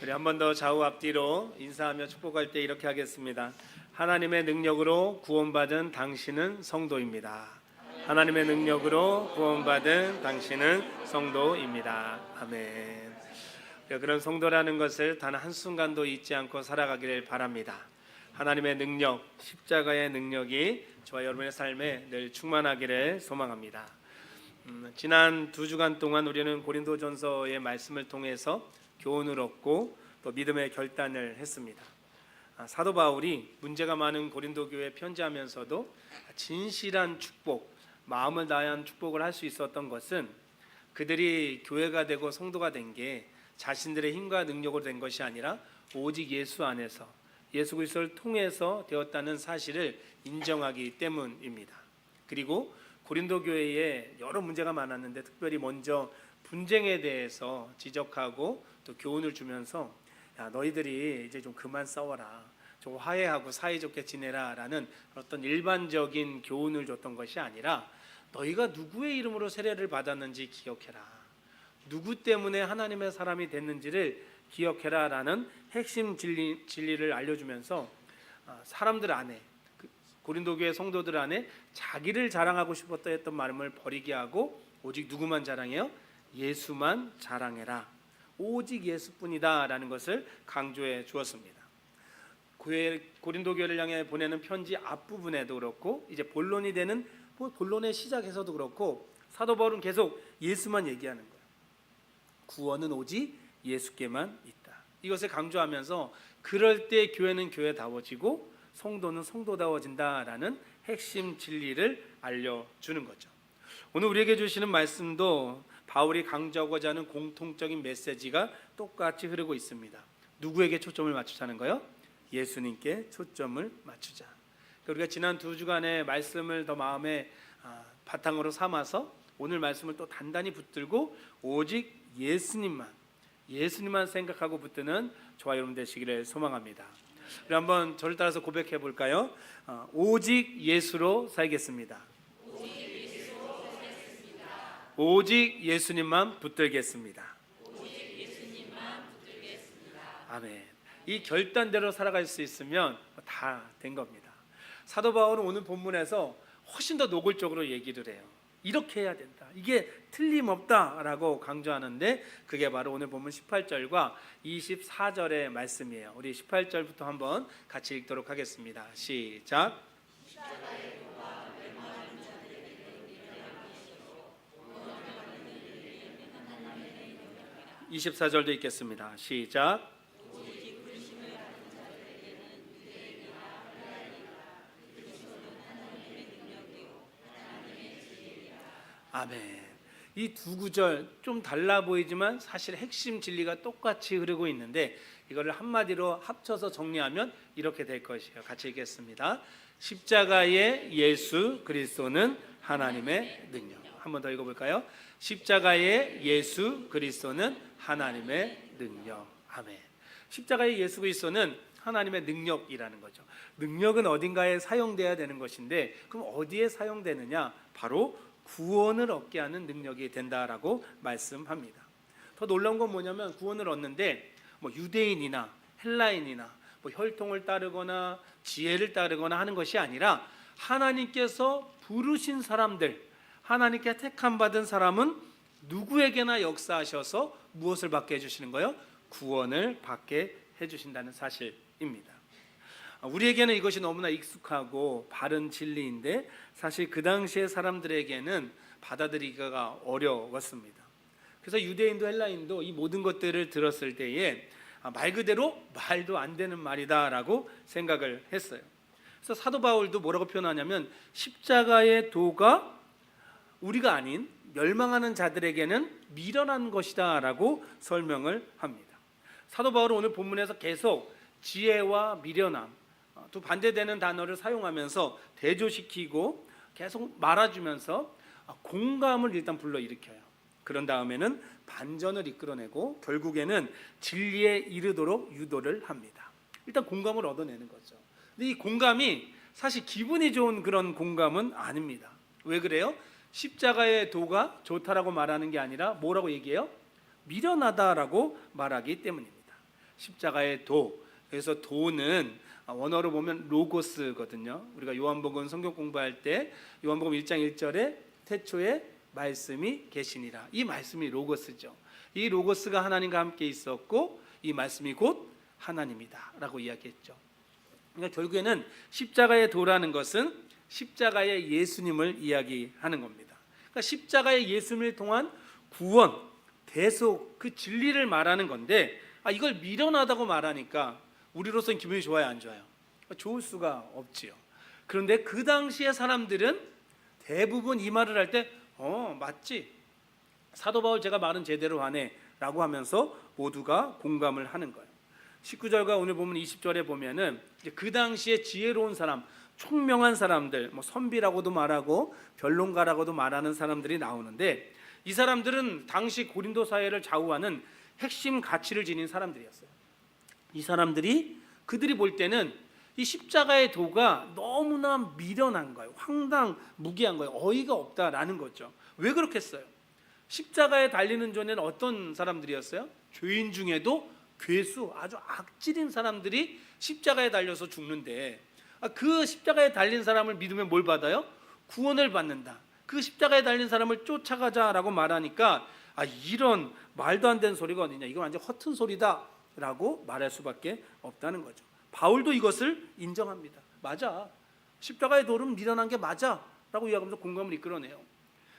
우리 한 번 더 좌우 앞뒤로 인사하며 축복할 때 이렇게 하겠습니다. 하나님의 능력으로 구원받은 당신은 성도입니다. 하나님의 능력으로 구원받은 당신은 성도입니다. 아멘. 그런 성도라는 것을 단 한순간도 잊지 않고 살아가기를 바랍니다. 하나님의 능력, 십자가의 능력이 저와 여러분의 삶에 늘 충만하기를 소망합니다. 지난 2주간 동안 우리는 고린도전서의 말씀을 통해서 교훈을 얻고 또 믿음의 결단을 했습니다. 사도 바울이 문제가 많은 고린도 교회에 편지하면서도 진실한 축복, 마음을 다한 축복을 할 수 있었던 것은 그들이 교회가 되고 성도가 된 게 자신들의 힘과 능력으로 된 것이 아니라 오직 예수 안에서 예수 그리스도를 통해서 되었다는 사실을 인정하기 때문입니다. 그리고 고린도 교회에 여러 문제가 많았는데 특별히 먼저 분쟁에 대해서 지적하고 또 교훈을 주면서 야, 너희들이 이제 좀 그만 싸워라, 좀 화해하고 사이좋게 지내라 라는 어떤 일반적인 교훈을 줬던 것이 아니라 너희가 누구의 이름으로 세례를 받았는지 기억해라, 누구 때문에 하나님의 사람이 됐는지를 기억해라 라는 핵심 진리를 알려주면서 사람들 안에, 고린도 교회 성도들 안에 자기를 자랑하고 싶었다 했던 마음을 버리게 하고 오직 누구만 자랑해요? 예수만 자랑해라, 오직 예수뿐이다 라는 것을 강조해 주었습니다. 고린도 교회를 향해 보내는 편지 앞부분에도 그렇고 이제 본론이 되는 본론의 시작에서도 그렇고 사도 바울은 계속 예수만 얘기하는 거예요. 구원은 오직 예수께만 있다. 이것을 강조하면서 그럴 때 교회는 교회다워지고 성도는 성도다워진다라는 핵심 진리를 알려주는 거죠. 오늘 우리에게 주시는 말씀도 바울이 강조하고자 하는 공통적인 메시지가 똑같이 흐르고 있습니다. 누구에게 초점을 맞추자는 거예요? 예수님께 초점을 맞추자. 우리가 지난 2주간의 말씀을 더 마음에 바탕으로 삼아서 오늘 말씀을 또 단단히 붙들고 오직 예수님만 생각하고 붙드는 저와 여러분 되시기를 소망합니다. 우리 한번 저를 따라서 고백해 볼까요? 오직 예수로 살겠습니다. 오직 예수님만 붙들겠습니다. 아멘. 이 결단대로 살아갈 수 있으면 다 된 겁니다. 사도 바울은 오늘 본문에서 훨씬 더 노골적으로 얘기를 해요. 이렇게 해야 된다, 이게 틀림없다라고 강조하는데 그게 바로 오늘 본문 18절과 24절의 말씀이에요. 우리 18절부터 한번 같이 읽도록 하겠습니다. 시작. 24절도 읽겠습니다. 시작. 아멘. 이 두 구절 좀 달라 보이지만 사실 핵심 진리가 똑같이 흐르고 있는데 이거를 한마디로 합쳐서 정리하면 이렇게 될 것이에요. 같이 읽겠습니다. 십자가의 예수 그리스도는 하나님의 능력. 한 번 더 읽어볼까요? 십자가의 예수 그리스도는 하나님의 능력. 아멘. 십자가의 예수 그리스도는 하나님의 능력이라는 거죠. 능력은 어딘가에 사용돼야 되는 것인데 그럼 어디에 사용되느냐? 바로 구원을 얻게 하는 능력이 된다라고 말씀합니다. 더 놀라운 건 뭐냐면 구원을 얻는데 유대인이나 헬라인이나 혈통을 따르거나 지혜를 따르거나 하는 것이 아니라 하나님께서 부르신 사람들, 하나님께 택함 받은 사람은 누구에게나 역사하셔서 무엇을 받게 해주시는 거예요? 구원을 받게 해주신다는 사실입니다. 우리에게는 이것이 너무나 익숙하고 바른 진리인데 사실 그 당시의 사람들에게는 받아들이기가 어려웠습니다. 그래서 유대인도 헬라인도 이 모든 것들을 들었을 때에 말 그대로 말도 안 되는 말이다라고 생각을 했어요. 그래서 사도 바울도 뭐라고 표현하냐면 십자가의 도가 우리가 아닌 멸망하는 자들에게는 미련한 것이다 라고 설명을 합니다. 사도 바울은 오늘 본문에서 계속 지혜와 미련함, 두 반대되는 단어를 사용하면서 대조시키고 계속 말아주면서 공감을 일단 불러일으켜요. 그런 다음에는 반전을 이끌어내고 결국에는 진리에 이르도록 유도를 합니다. 일단 공감을 얻어내는 거죠. 근데 이 공감이 사실 기분이 좋은 그런 공감은 아닙니다. 왜 그래요? 십자가의 도가 좋다라고 말하는 게 아니라 뭐라고 얘기해요? 미련하다라고 말하기 때문입니다. 십자가의 도. 그래서 도는 원어로 보면 로고스거든요. 우리가 요한복음 성경 공부할 때 요한복음 1장 1절에 태초에 말씀이 계시니라. 이 말씀이 로고스죠. 이 로고스가 하나님과 함께 있었고 이 말씀이 곧 하나님이다 라고 이야기했죠. 그러니까 결국에는 십자가의 도라는 것은 십자가의 예수님을 이야기하는 겁니다. 그러니까 십자가의 예수님을 통한 구원, 대속, 그 진리를 말하는 건데 이걸 미련하다고 말하니까 우리로서는 기분이 좋아요, 안 좋아요? 좋을 수가 없지요. 그런데 그 당시의 사람들은 대부분 이 말을 할 때 맞지, 사도 바울 제가 말은 제대로 하네 라고 하면서 모두가 공감을 하는 거예요. 19절과 오늘 보면 20절에 보면은 그 당시에 지혜로운 사람, 총명한 사람들, 선비라고도 말하고 변론가라고도 말하는 사람들이 나오는데 이 사람들은 당시 고린도 사회를 좌우하는 핵심 가치를 지닌 사람들이었어요. 이 사람들이 그들이 볼 때는 이 십자가의 도가 너무나 미련한 거예요. 황당무계한 거예요. 어이가 없다라는 거죠. 왜 그렇겠어요? 십자가에 달리는 전에는 어떤 사람들이었어요? 죄인 중에도 괴수, 아주 악질인 사람들이 십자가에 달려서 죽는데 그 십자가에 달린 사람을 믿으면 뭘 받아요? 구원을 받는다. 그 십자가에 달린 사람을 쫓아가자라고 말하니까 이런 말도 안 되는 소리가 어디냐, 이건 완전 허튼 소리다 라고 말할 수밖에 없다는 거죠. 바울도 이것을 인정합니다. 맞아, 십자가의 도는 미련한 게 맞아 라고 이야기하면서 공감을 이끌어내요.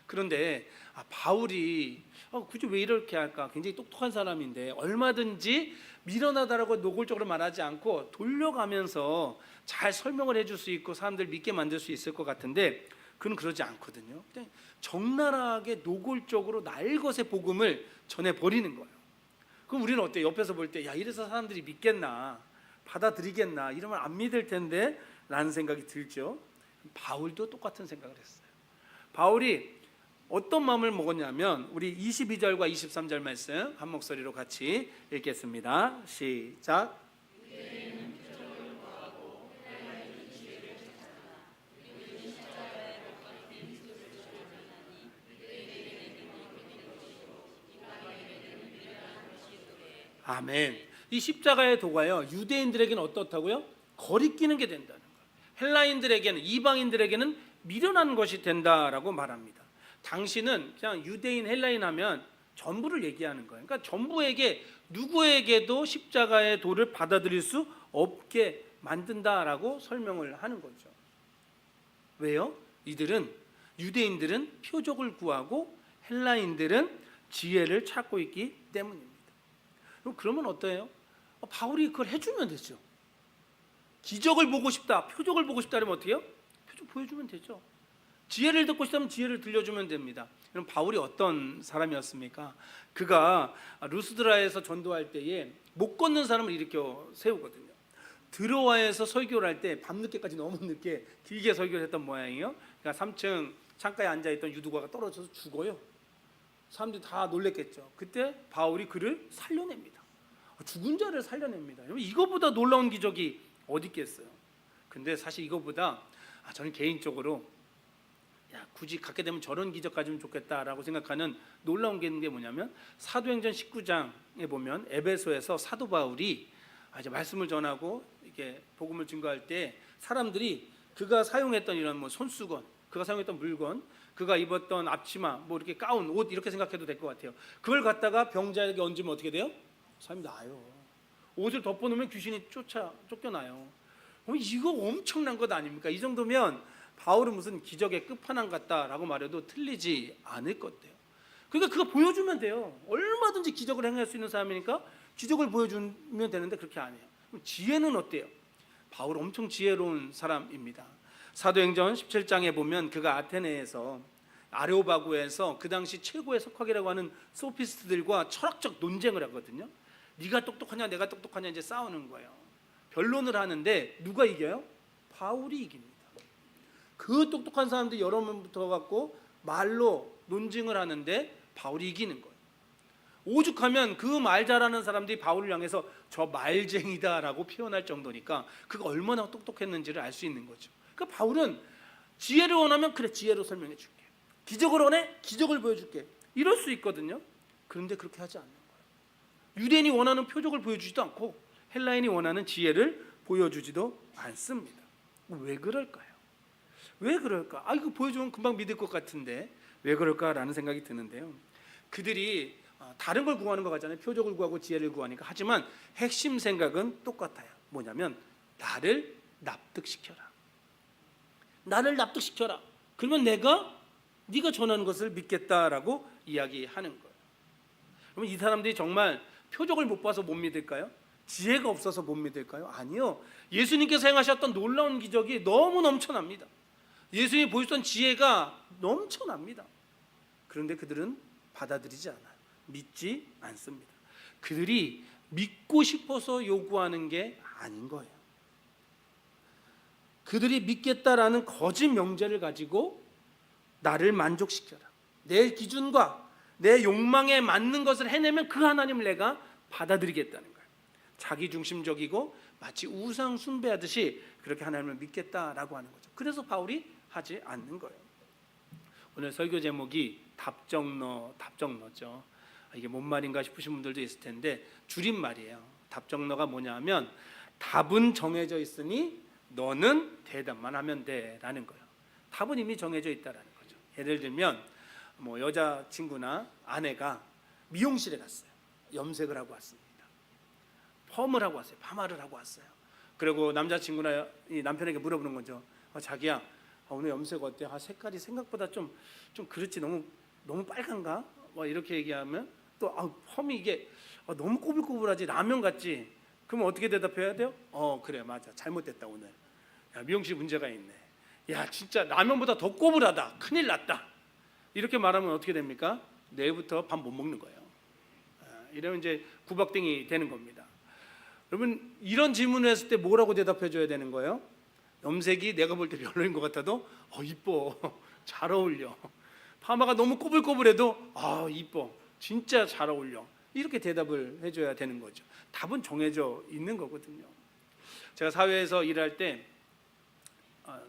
그런데 바울이 굳이 왜 이렇게 할까? 굉장히 똑똑한 사람인데 얼마든지 미련하다라고 노골적으로 말하지 않고 돌려가면서 잘 설명을 해줄 수 있고 사람들 믿게 만들 수 있을 것 같은데 그는 그러지 않거든요. 그냥 적나라하게 노골적으로 날것의 복음을 전해버리는 거예요. 그럼 우리는 어때요? 옆에서 볼 때 이래서 사람들이 믿겠나, 받아들이겠나, 이러면 안 믿을 텐데 라는 생각이 들죠. 바울도 똑같은 생각을 했어요. 바울이 어떤 마음을 먹었냐면 우리 22절과 23절 말씀 한 목소리로 같이 읽겠습니다. 시작. 아멘. 이 십자가의 도가요, 유대인들에게는 어떻다고요? 거리끼는 게 된다는 거예요. 헬라인들에게는, 이방인들에게는 미련한 것이 된다라고 말합니다. 당시는 그냥 유대인, 헬라인 하면 전부를 얘기하는 거예요. 그러니까 전부에게, 누구에게도 십자가의 도를 받아들일 수 없게 만든다라고 설명을 하는 거죠. 왜요? 유대인들은 표적을 구하고 헬라인들은 지혜를 찾고 있기 때문입니다. 그러면 어때요? 바울이 그걸 해주면 되죠. 기적을 보고 싶다, 표적을 보고 싶다 그러면 어떻게 해요? 표적 보여주면 되죠. 지혜를 듣고 싶다면 지혜를 들려주면 됩니다. 그럼 바울이 어떤 사람이었습니까? 그가 루스드라에서 전도할 때에 못 걷는 사람을 일으켜 세우거든요. 드로아에서 설교를 할 때 밤늦게까지 너무 늦게 길게 설교를 했던 모양이에요. 그러니까 3층 창가에 앉아있던 유두가가 떨어져서 죽어요. 사람들이 다 놀랬겠죠. 그때 바울이 그를 살려냅니다. 죽은 자를 살려냅니다. 이거보다 놀라운 기적이 어디 있겠어요? 근데 사실 이거보다 저는 개인적으로 굳이 갖게 되면 저런 기적 가지면 좋겠다라고 생각하는 놀라운 게 뭐냐면 사도행전 19장에 보면 에베소에서 사도 바울이 이제 말씀을 전하고 이렇게 복음을 증거할 때 사람들이 그가 사용했던 이런 손수건, 그가 사용했던 물건, 그가 입었던 앞치마, 이렇게 가운, 옷 이렇게 생각해도 될 것 같아요. 그걸 갖다가 병자에게 얹으면 어떻게 돼요? 사람이 나아요. 옷을 덮어놓으면 귀신이 쫓겨나요. 이거 엄청난 것 아닙니까? 이 정도면 바울은 무슨 기적의 끝판왕 같다라고 말해도 틀리지 않을 것 같아요. 그러니까 그거 보여주면 돼요. 얼마든지 기적을 행할 수 있는 사람이니까 기적을 보여주면 되는데 그렇게 안 해요. 그럼 지혜는 어때요? 바울 엄청 지혜로운 사람입니다. 사도행전 17장에 보면 그가 아테네에서 아레오바구에서 그 당시 최고의 석학이라고 하는 소피스트들과 철학적 논쟁을 하거든요. 네가 똑똑하냐 내가 똑똑하냐 이제 싸우는 거예요. 변론을 하는데 누가 이겨요? 바울이 이깁니다. 그 똑똑한 사람들이 여러 명 붙어갖고 말로 논쟁을 하는데 바울이 이기는 거예요. 오죽하면 그 말 잘하는 사람들이 바울을 향해서 저 말쟁이다라고 표현할 정도니까 그가 얼마나 똑똑했는지를 알 수 있는 거죠. 그러니까 바울은 지혜를 원하면 그래 지혜로 설명해 줄게, 기적을 원해 기적을 보여줄게, 이럴 수 있거든요. 그런데 그렇게 하지 않는 거예요. 유대인이 원하는 표적을 보여주지도 않고 헬라인이 원하는 지혜를 보여주지도 않습니다. 왜 그럴까요? 왜 그럴까? 이거 보여주면 금방 믿을 것 같은데 왜 그럴까라는 생각이 드는데요. 그들이 다른 걸 구하는 것 같잖아요. 표적을 구하고 지혜를 구하니까. 하지만 핵심 생각은 똑같아요. 뭐냐면 나를 납득시켜라. 나를 납득시켜라. 그러면 네가 전하는 것을 믿겠다라고 이야기하는 거예요. 그러면 이 사람들이 정말 표적을 못 봐서 못 믿을까요? 지혜가 없어서 못 믿을까요? 아니요. 예수님께서 행하셨던 놀라운 기적이 너무 넘쳐납니다. 예수님이 보여주던 지혜가 넘쳐납니다. 그런데 그들은 받아들이지 않아요. 믿지 않습니다. 그들이 믿고 싶어서 요구하는 게 아닌 거예요. 그들이 믿겠다라는 거짓 명제를 가지고 나를 만족시켜라. 내 기준과 내 욕망에 맞는 것을 해내면 그 하나님을 내가 받아들이겠다는 거예요. 자기중심적이고 마치 우상 숭배하듯이 그렇게 하나님을 믿겠다라고 하는 거죠. 그래서 바울이 하지 않는 거예요. 오늘 설교 제목이 답정너죠. 이게 뭔 말인가 싶으신 분들도 있을 텐데 줄임말이에요. 답정너가 뭐냐면 답은 정해져 있으니 너는 대답만 하면 돼라는 거예요. 답은 이미 정해져 있다라는 거죠. 예를 들면 여자친구나 아내가 미용실에 갔어요. 염색을 하고 왔습니다. 펌을 하고 왔어요. 파마를 하고 왔어요. 그리고 남자친구나 이 남편에게 물어보는 거죠. 자기야, 오늘 염색 어때? 색깔이 생각보다 좀 그렇지. 너무 빨간가? 이렇게 얘기하면 또 펌이 이게 너무 꼬불꼬불하지. 라면 같지. 그럼 어떻게 대답해야 돼요? 그래, 맞아. 잘못됐다 오늘. 야, 미용실 문제가 있네. 야, 진짜 라면보다 더 꼬불하다. 큰일 났다. 이렇게 말하면 어떻게 됩니까? 내일부터 밥 못 먹는 거예요. 이러면 이제 구박등이 되는 겁니다. 여러분, 이런 질문을 했을 때 뭐라고 대답해 줘야 되는 거예요? 염색이 내가 볼 때 별로인 것 같아도 이뻐. 잘 어울려. 파마가 너무 꼬불꼬불해도 이뻐. 진짜 잘 어울려. 이렇게 대답을 해줘야 되는 거죠. 답은 정해져 있는 거거든요. 제가 사회에서 일할 때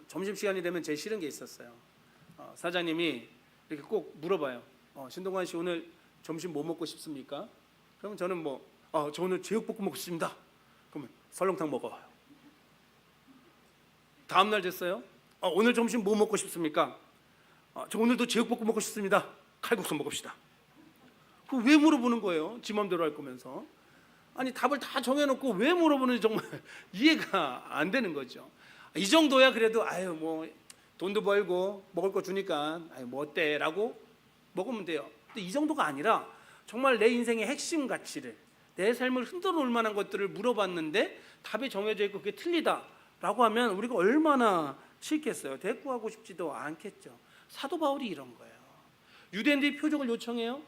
점심시간이 되면 제일 싫은 게 있었어요. 사장님이 이렇게 꼭 물어봐요. 신동관 씨 오늘 점심 뭐 먹고 싶습니까? 그러면 저는 저 오늘 제육볶음 먹고 싶습니다. 그러면 설렁탕 먹어요. 다음날 됐어요. 오늘 점심 뭐 먹고 싶습니까? 저 오늘도 제육볶음 먹고 싶습니다. 칼국수 먹읍시다. 그 왜 물어보는 거예요? 지 맘대로 할 거면서. 아니 답을 다 정해놓고 왜 물어보는지 정말 이해가 안 되는 거죠. 이 정도야 그래도 돈도 벌고 먹을 거 주니까 어때? 라고 먹으면 돼요. 근데 이 정도가 아니라 정말 내 인생의 핵심 가치를, 내 삶을 흔들어 놓을 만한 것들을 물어봤는데 답이 정해져 있고 그게 틀리다라고 하면 우리가 얼마나 싫겠어요. 대꾸하고 싶지도 않겠죠. 사도 바울이 이런 거예요. 유대인들이 표적을 요청해요.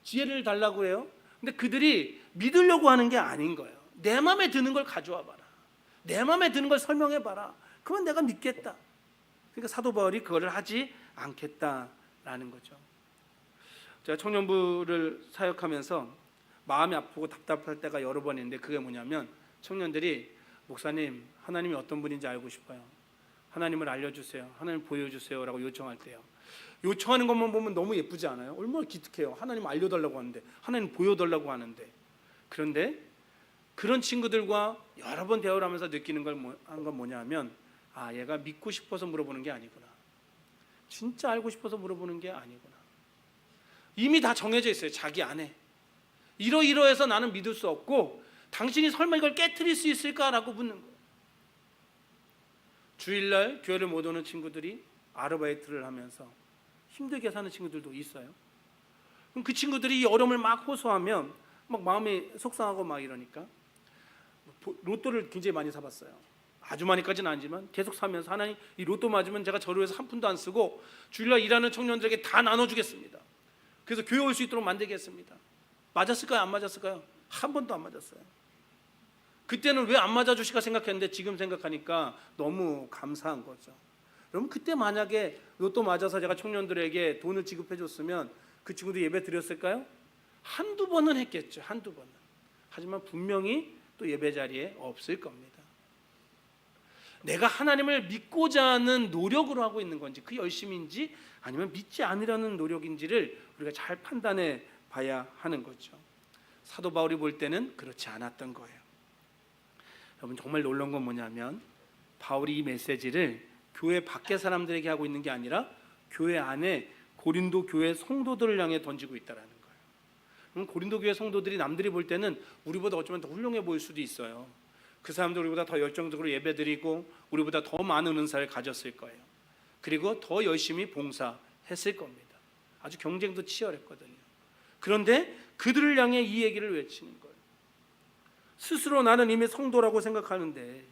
지혜를 달라고 해요. 근데 그들이 믿으려고 하는 게 아닌 거예요. 내 마음에 드는 걸 가져와 봐라. 내 마음에 드는 걸 설명해 봐라. 그러면 내가 믿겠다. 그러니까 사도 바울이 그거를 하지 않겠다라는 거죠. 제가 청년부를 사역하면서 마음이 아프고 답답할 때가 여러 번 있는데 그게 뭐냐면 청년들이 목사님 하나님이 어떤 분인지 알고 싶어요. 하나님을 알려주세요. 하나님 보여주세요 라고 요청할 때요. 요청하는 것만 보면 너무 예쁘지 않아요? 얼마나 기특해요. 하나님 알려달라고 하는데, 하나님 보여달라고 하는데. 그런데 그런 친구들과 여러 번 대화를 하면서 느끼는 건 뭐냐면 얘가 믿고 싶어서 물어보는 게 아니구나. 진짜 알고 싶어서 물어보는 게 아니구나. 이미 다 정해져 있어요. 자기 안에. 이러이러해서 나는 믿을 수 없고 당신이 설마 이걸 깨트릴 수 있을까라고 묻는 거예요. 주일날 교회를 못 오는 친구들이 아르바이트를 하면서 힘들게 사는 친구들도 있어요. 그럼 그 친구들이 이 어려움을 막 호소하면 막 마음이 속상하고 막 이러니까 로또를 굉장히 많이 사봤어요. 아주 많이까지는 아니지만 계속 사면서 하나님 이 로또 맞으면 제가 저를 위해서 한 푼도 안 쓰고 주일날 일하는 청년들에게 다 나눠주겠습니다. 그래서 교회 올 수 있도록 만들겠습니다. 맞았을까요? 안 맞았을까요? 한 번도 안 맞았어요. 그때는 왜 안 맞아주실까 생각했는데 지금 생각하니까 너무 감사한 거죠. 여러분 그때 만약에 로또 맞아서 제가 청년들에게 돈을 지급해 줬으면 그 친구도 예배 드렸을까요? 한두 번은 했겠죠. 한두 번은. 하지만 분명히 또 예배 자리에 없을 겁니다. 내가 하나님을 믿고자 하는 노력으로 하고 있는 건지 그 열심인지 아니면 믿지 않으려는 노력인지를 우리가 잘 판단해 봐야 하는 거죠. 사도 바울이 볼 때는 그렇지 않았던 거예요. 여러분, 정말 놀라운 건 뭐냐면 바울이 이 메시지를 교회 밖의 사람들에게 하고 있는 게 아니라 교회 안에 고린도 교회 성도들을 향해 던지고 있다는 거예요. 그럼 고린도 교회 성도들이 남들이 볼 때는 우리보다 어쩌면 더 훌륭해 보일 수도 있어요. 그 사람들 우리보다 더 열정적으로 예배드리고 우리보다 더 많은 은사를 가졌을 거예요. 그리고 더 열심히 봉사했을 겁니다. 아주 경쟁도 치열했거든요. 그런데 그들을 향해 이 얘기를 외치는 거예요. 스스로 나는 이미 성도라고 생각하는데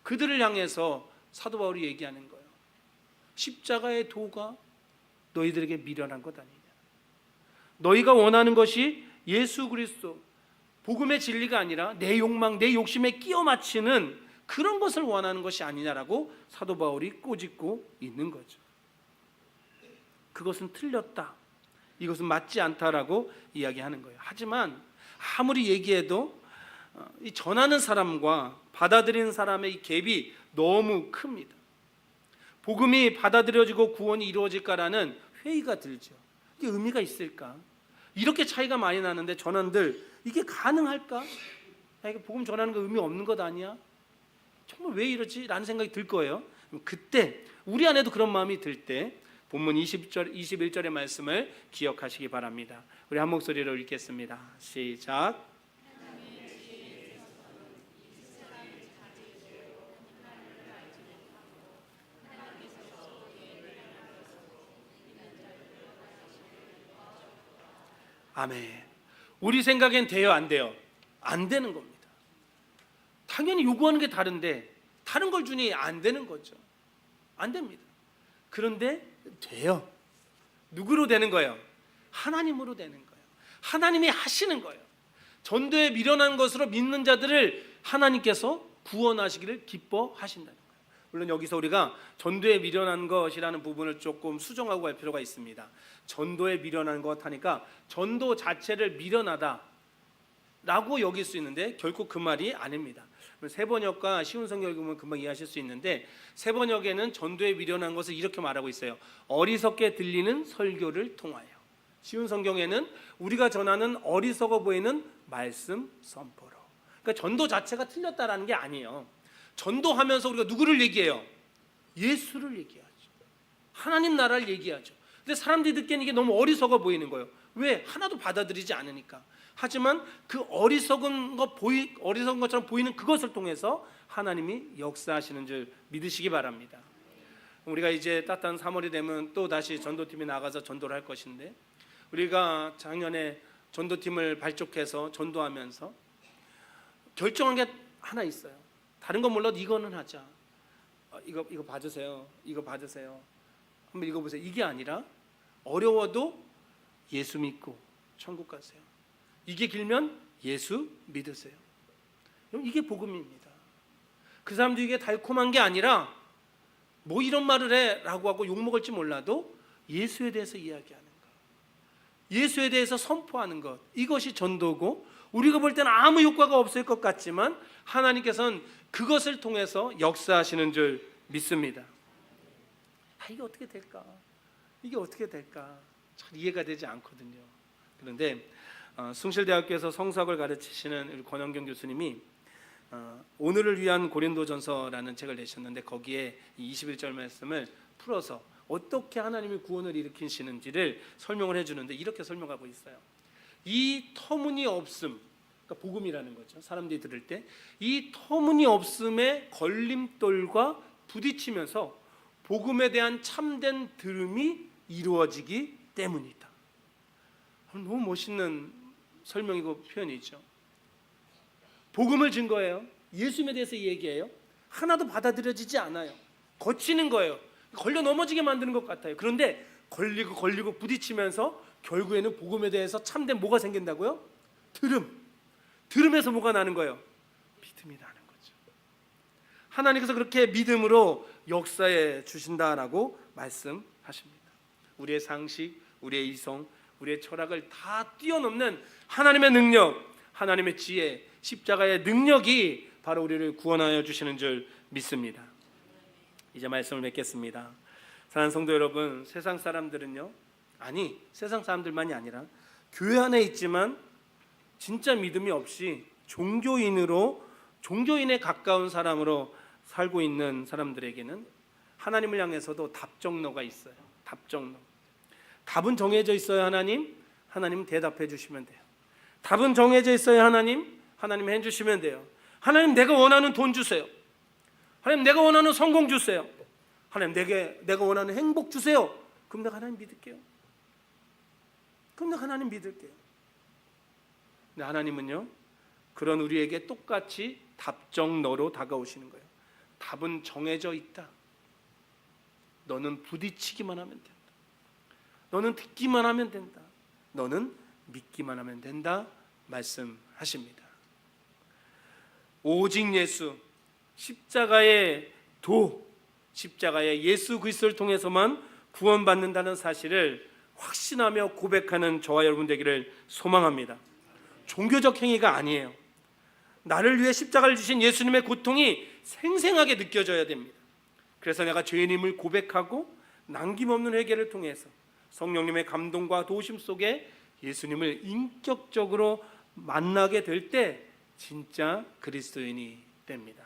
그들을 향해서 사도 바울이 얘기하는 거예요. 십자가의 도가 너희들에게 미련한 것 아니냐. 너희가 원하는 것이 예수 그리스도 복음의 진리가 아니라 내 욕망, 내 욕심에 끼워 맞추는 그런 것을 원하는 것이 아니냐라고 사도 바울이 꼬집고 있는 거죠. 그것은 틀렸다, 이것은 맞지 않다라고 이야기하는 거예요. 하지만 아무리 얘기해도 이 전하는 사람과 받아들이는 사람의 이 갭이 너무 큽니다. 복음이 받아들여지고 구원이 이루어질까라는 회의가 들죠. 이게 의미가 있을까? 이렇게 차이가 많이 나는데 전원들 이게 가능할까? 이게 복음 전하는 거 의미 없는 것 아니야? 정말 왜 이러지? 라는 생각이 들 거예요. 그때 우리 안에도 그런 마음이 들 때 본문 21절의 말씀을 기억하시기 바랍니다. 우리 한 목소리로 읽겠습니다. 시작. 아멘. 우리 생각엔 돼요, 안 돼요? 안 되는 겁니다. 당연히 요구하는 게 다른데 다른 걸 주니 안 되는 거죠. 안 됩니다. 그런데 돼요. 누구로 되는 거예요? 하나님으로 되는 거예요. 하나님이 하시는 거예요. 전도에 미련한 것으로 믿는 자들을 하나님께서 구원하시기를 기뻐하신다는 거예요. 물론 여기서 우리가 전도에 미련한 것이라는 부분을 조금 수정하고 갈 필요가 있습니다. 전도에 미련한 것 하니까 전도 자체를 미련하다 라고 여길 수 있는데 결코 그 말이 아닙니다. 세번역과 쉬운 성경을 보면 금방 이해하실 수 있는데 세번역에는 전도에 미련한 것을 이렇게 말하고 있어요. 어리석게 들리는 설교를 통하여. 쉬운 성경에는 우리가 전하는 어리석어 보이는 말씀 선포로. 그러니까 전도 자체가 틀렸다라는 게 아니에요. 전도하면서 우리가 누구를 얘기해요? 예수를 얘기하죠. 하나님 나라를 얘기하죠. 근데 사람들이 듣기에는 이게 너무 어리석어 보이는 거예요. 왜? 하나도 받아들이지 않으니까. 하지만 그 어리석은 것처럼 보이는 그것을 통해서 하나님이 역사하시는 줄 믿으시기 바랍니다. 우리가 이제 따뜻한 3월이 되면 또 다시 전도팀이 나가서 전도를 할 것인데 우리가 작년에 전도팀을 발족해서 전도하면서 결정한 게 하나 있어요. 다른 건 몰라도 이거는 하자. 이거 봐주세요. 이거 봐주세요. 한번 읽어보세요. 이게 아니라 어려워도 예수 믿고 천국 가세요. 이게 길면 예수 믿으세요. 이게 복음입니다. 그 사람도 이게 달콤한 게 아니라 뭐 이런 말을 해 라고 하고 욕먹을지 몰라도 예수에 대해서 이야기하는 것, 예수에 대해서 선포하는 것, 이것이 전도고 우리가 볼 때는 아무 효과가 없을 것 같지만 하나님께서는 그것을 통해서 역사하시는 줄 믿습니다. 이게 어떻게 될까? 이게 어떻게 될까? 잘 이해가 되지 않거든요. 그런데 숭실대학교에서 성서학을 가르치시는 우리 권영경 교수님이 오늘을 위한 고린도전서라는 책을 내셨는데 거기에 이 21절 말씀을 풀어서 어떻게 하나님이 구원을 일으키시는지를 설명을 해주는데 이렇게 설명하고 있어요. 이 터무니없음, 그러니까 복음이라는 거죠. 사람들이 들을 때 이 터무니없음의 걸림돌과 부딪히면서 복음에 대한 참된 들음이 이루어지기 때문이다. 너무 멋있는 설명이고 표현이죠. 복음을 증거해요. 예수님에 대해서 얘기해요. 하나도 받아들여지지 않아요. 거치는 거예요. 걸려 넘어지게 만드는 것 같아요. 그런데 걸리고 부딪히면서 결국에는 복음에 대해서 참된 뭐가 생긴다고요? 들음에서 뭐가 나는 거예요? 믿음이 나는 거죠. 하나님께서 그렇게 믿음으로 역사해 주신다라고 말씀하십니다. 우리의 상식, 우리의 이성, 우리의 철학을 다 뛰어넘는 하나님의 능력, 하나님의 지혜, 십자가의 능력이 바로 우리를 구원하여 주시는 줄 믿습니다. 이제 말씀을 맺겠습니다. 사랑하는 성도 여러분, 세상 사람들은요, 세상 사람들만이 아니라 교회 안에 있지만 진짜 믿음이 없이 종교인에 가까운 사람으로 살고 있는 사람들에게는 하나님을 향해서도 답정너가 있어요. 답정너. 답은 정해져 있어요. 하나님 대답해 주시면 돼요. 답은 정해져 있어요. 하나님 해주시면 돼요. 하나님, 내가 원하는 돈 주세요. 하나님, 내가 원하는 성공 주세요. 하나님, 내가 원하는 행복 주세요. 그럼 내가 하나님 믿을게요. 근데 하나님은요, 그런 우리에게 똑같이 답정너로 다가오시는 거예요. 답은 정해져 있다. 너는 부딪히기만 하면 된다. 너는 듣기만 하면 된다. 너는 믿기만 하면 된다 말씀하십니다. 오직 예수, 십자가의 예수 그리스도를 통해서만 구원받는다는 사실을 확신하며 고백하는 저와 여러분 되기를 소망합니다. 종교적 행위가 아니에요. 나를 위해 십자가를 지신 예수님의 고통이 생생하게 느껴져야 됩니다. 그래서 내가 죄인임을 고백하고 남김없는 회개를 통해서 성령님의 감동과 도우심 속에 예수님을 인격적으로 만나게 될 때 진짜 그리스도인이 됩니다.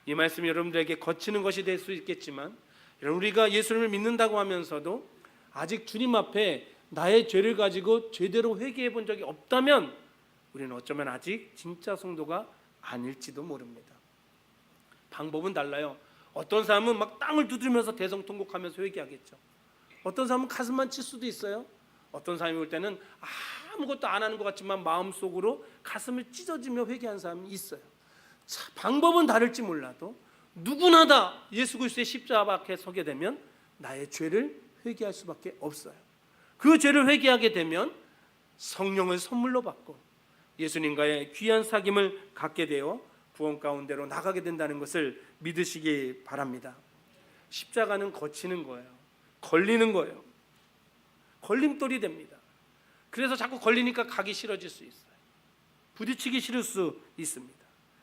이 말씀이 여러분들에게 거치는 것이 될 수 있겠지만, 우리가 예수님을 믿는다고 하면서도 아직 주님 앞에 나의 죄를 가지고 제대로 회개해 본 적이 없다면 우리는 어쩌면 아직 진짜 성도가 아닐지도 모릅니다. 방법은 달라요. 어떤 사람은 막 땅을 두드리면서 대성통곡하면서 회개하겠죠. 어떤 사람은 가슴만 칠 수도 있어요. 어떤 사람이 올 때는 아무것도 안 하는 것 같지만 마음속으로 가슴을 찢어지며 회개하는 사람이 있어요. 자, 방법은 다를지 몰라도 누구나 다 예수 그리스도의 십자가 앞에 서게 되면 나의 죄를 회개할 수밖에 없어요. 그 죄를 회개하게 되면 성령을 선물로 받고 예수님과의 귀한 사귐을 갖게 되어 구원 가운데로 나가게 된다는 것을 믿으시기 바랍니다. 십자가는 거치는 거예요. 걸리는 거예요. 걸림돌이 됩니다. 그래서 자꾸 걸리니까 가기 싫어질 수 있어요. 부딪히기 싫을 수 있습니다.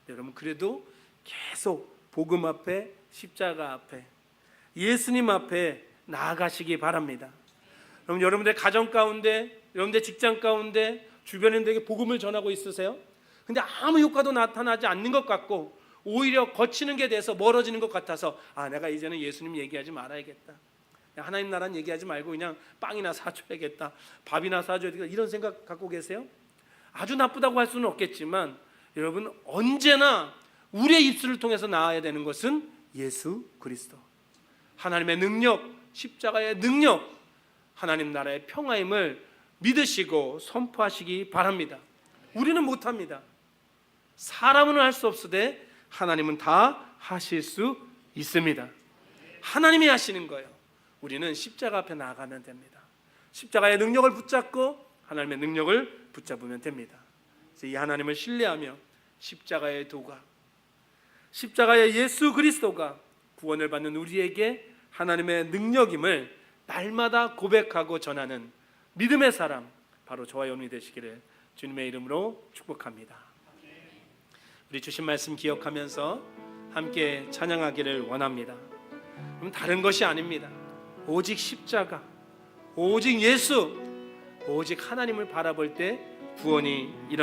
여러분, 그래도 계속 복음 앞에, 십자가 앞에, 예수님 앞에 나아가시기 바랍니다. 여러분들 가정 가운데, 여러분들 직장 가운데 주변인들에게 복음을 전하고 있으세요? 근데 아무 효과도 나타나지 않는 것 같고 오히려 거치는 게 돼서 멀어지는 것 같아서 내가 이제는 예수님 얘기하지 말아야겠다. 하나님 나라는 얘기하지 말고 그냥 빵이나 사줘야겠다. 밥이나 사줘야겠다. 이런 생각 갖고 계세요? 아주 나쁘다고 할 수는 없겠지만 여러분, 언제나 우리의 입술을 통해서 나와야 되는 것은 예수 그리스도, 하나님의 능력, 십자가의 능력, 하나님 나라의 평화임을 믿으시고 선포하시기 바랍니다. 우리는 못합니다. 사람은 할 수 없으되 하나님은 다 하실 수 있습니다. 하나님이 하시는 거예요. 우리는 십자가 앞에 나아가면 됩니다. 십자가의 능력을 붙잡고 하나님의 능력을 붙잡으면 됩니다. 이 하나님을 신뢰하며 십자가의 도가, 십자가의 예수 그리스도가 구원을 받는 우리에게 하나님의 능력임을 날마다 고백하고 전하는 믿음의 사람, 바로 저와 여러분이 되시기를 주님의 이름으로 축복합니다. 우리 주신 말씀 기억하면서 함께 찬양하기를 원합니다. 다른 것이 아닙니다. 오직 십자가, 오직 예수, 오직 하나님을 바라볼 때 구원이 일어납니다.